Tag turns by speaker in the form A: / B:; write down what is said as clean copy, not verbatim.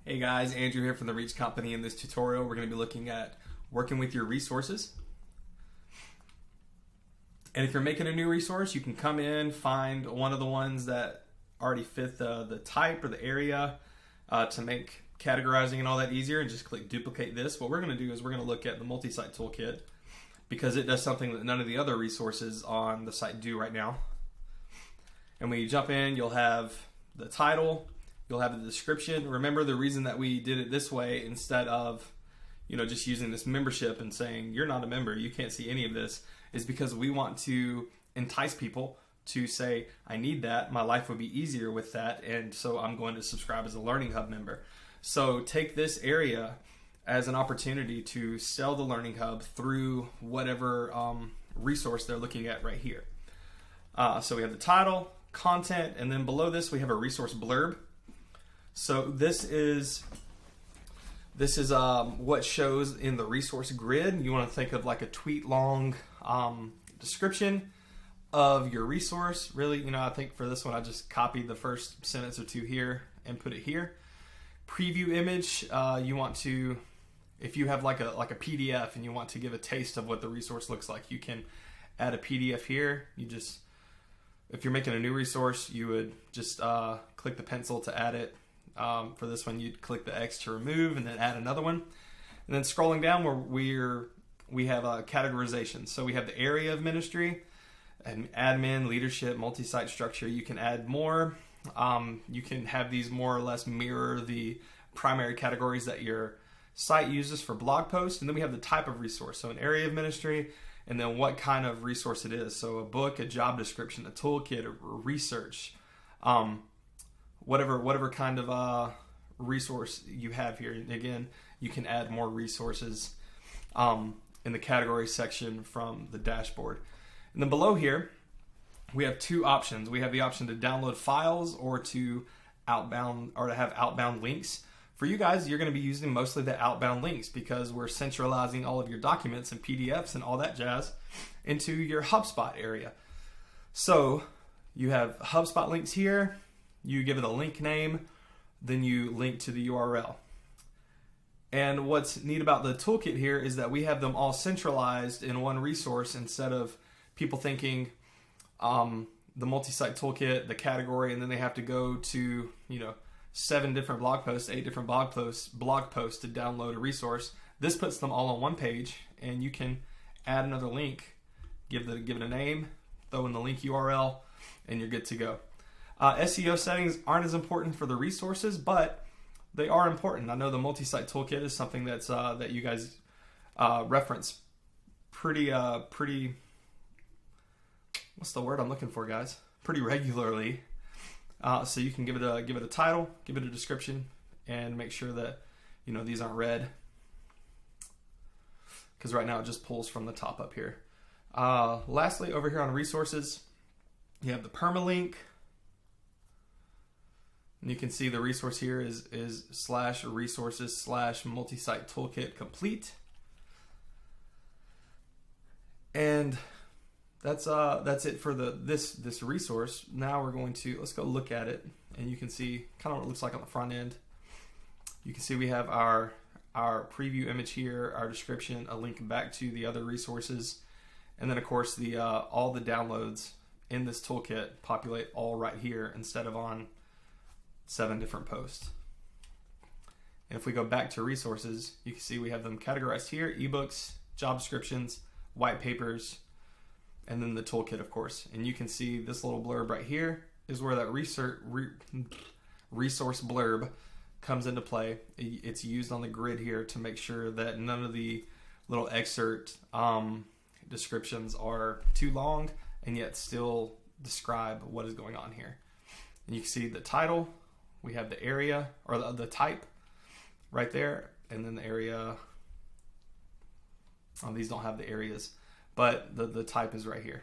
A: Hey guys, Andrew here from the Reach Company. In this tutorial, we're going to be looking at working with your resources. And if you're making a new resource, you can come in, find one of the ones that already fit the type or the area to make categorizing and all that easier, and just click duplicate this. What we're going to do is we're going to look at the multi-site toolkit because it does something that none of the other resources on the site do right now. And when you jump in, you'll have the title, you'll have the description. Remember, the reason that we did it this way instead of just using this membership and saying you're not a member, you can't see any of this, is because we want to entice people to say, I need that, my life would be easier with that, and so I'm going to subscribe as a Learning Hub member. So take this area as an opportunity to sell the Learning Hub through whatever resource they're looking at right here. So we have the title, content, and then below this we have a resource blurb. So this is what shows in the resource grid. You want to think of like a tweet long description of your resource. Really, I think for this one I just copied the first sentence or two here and put it here. Preview image, you want to, if you have like a PDF and you want to give a taste of what the resource looks like, you can add a PDF here. If you're making a new resource, you would just click the pencil to add it. For this one, you'd click the X to remove and then add another one. And then scrolling down, we have categorization. So we have the area of ministry, and admin, leadership, multi-site structure. You can add more. You can have these more or less mirror the primary categories that your site uses for blog posts. And then we have the type of resource. So an area of ministry, and then what kind of resource it is. So a book, a job description, a toolkit, a research, whatever kind of resource you have here. And again, you can add more resources in the category section from the dashboard. And then below here, we have two options. We have the option to download files or to have outbound links. For you guys, you're going to be using mostly the outbound links because we're centralizing all of your documents and PDFs and all that jazz into your HubSpot area. So you have HubSpot links here. You give it a link name, then you link to the URL. And what's neat about the toolkit here is that we have them all centralized in one resource instead of people thinking the multi-site toolkit, the category, and then they have to go to 7 different blog posts, 8 different blog posts to download a resource. This puts them all on one page, and you can add another link, give it a name, throw in the link URL, and you're good to go. SEO settings aren't as important for the resources, but they are important. I know the multi-site toolkit is something that's that you guys reference pretty what's the word I'm looking for, guys? Pretty regularly. So you can give it a title, give it a description, and make sure that these aren't red, because right now it just pulls from the top up here. Lastly, over here on resources, you have the permalink. And you can see the resource here is /resources/ multi-site toolkit complete. And that's it for this resource. Now let's go look at it, and you can see kind of what it looks like on the front end. You can see we have our preview image here, our description, a link back to the other resources, and then of course all the downloads in this toolkit populate all right here instead of on 7 different posts. And if we go back to resources, you can see we have them categorized here: ebooks, job descriptions, white papers, and then the toolkit, of course. And you can see this little blurb right here is where that resource blurb comes into play. It's used on the grid here to make sure that none of the little excerpt descriptions are too long and yet still describe what is going on here. And you can see the title. We have the area, or the type right there, and then the area. These don't have the areas, but the type is right here.